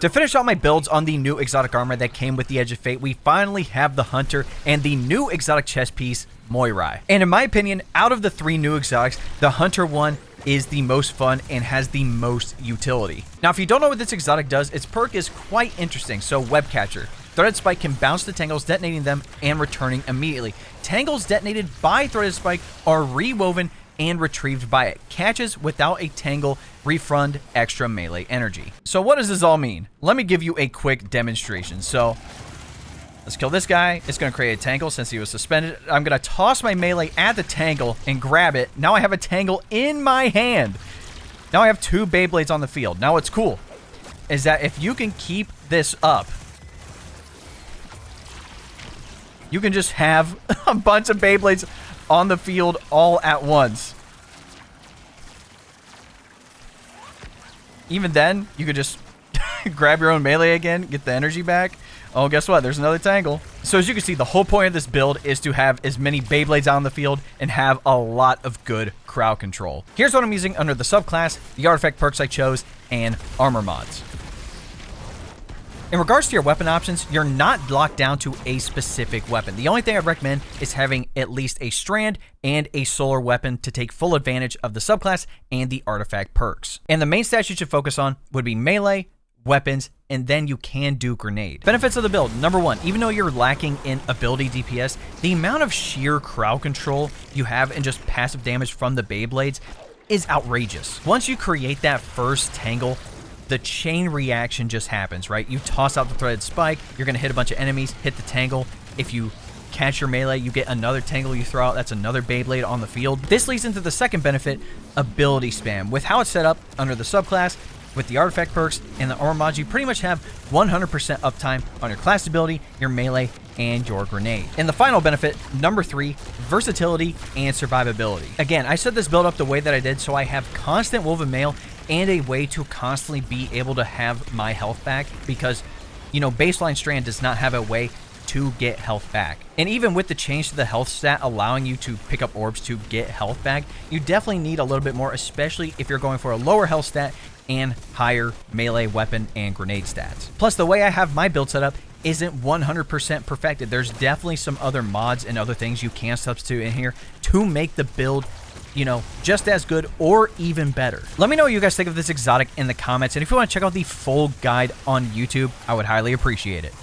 To finish out my builds on the new exotic armor that came with the Edge of Fate, we finally have the Hunter and the new exotic chest piece, Moirai. And in my opinion, out of the 3 new exotics, the Hunter one is the most fun and has the most utility. Now, if you don't know what this exotic does, its perk is quite interesting. So, Web Catcher. Threaded Spike can bounce the tangles, detonating them and returning immediately. Tangles detonated by Threaded Spike are rewoven and retrieved by it. Catches without a tangle refund extra melee energy. So what does this all mean? Let me give you a quick demonstration. So let's kill this guy. It's going to create a tangle since he was suspended. I'm going to toss my melee at the tangle and grab it. Now I have a tangle in my hand. Now I have 2 Beyblades on the field. Now what's cool is that if you can keep this up, you can just have a bunch of Beyblades on the field all at once. Even then, you could just grab your own melee again, get the energy back. Oh, guess what? There's another tangle. So as you can see, the whole point of this build is to have as many Beyblades out on the field and have a lot of good crowd control. Here's what I'm using under the subclass, the artifact perks I chose, and armor mods. In regards to your weapon options, you're not locked down to a specific weapon. The only thing I'd recommend is having at least a Strand and a solar weapon to take full advantage of the subclass and the artifact perks. And the main stats you should focus on would be melee, weapons, and then you can do grenade. Benefits of the build. Number 1, even though you're lacking in ability DPS, the amount of sheer crowd control you have and just passive damage from the Beyblades is outrageous. Once you create that first tangle, the chain reaction just happens, right? You toss out the threaded spike, you're going to hit a bunch of enemies, hit the tangle. If you catch your melee, you get another tangle you throw out. That's another Beyblade on the field. This leads into the second benefit, ability spam. With how it's set up under the subclass, with the artifact perks and the armor mods, you pretty much have 100% uptime on your class ability, your melee, and your grenade. And the final benefit, number 3, versatility and survivability. Again, I set this build up the way that I did so I have constant woven mail and a way to constantly be able to have my health back because, you know, baseline Strand does not have a way to get health back. And even with the change to the health stat allowing you to pick up orbs to get health back, you definitely need a little bit more, especially if you're going for a lower health stat and higher melee weapon and grenade stats. Plus, the way I have my build set up isn't 100% perfected. There's definitely some other mods and other things you can substitute in here to make the build, you know, just as good or even better. Let me know what you guys think of this exotic in the comments, and if you want to check out the full guide on YouTube, I would highly appreciate it.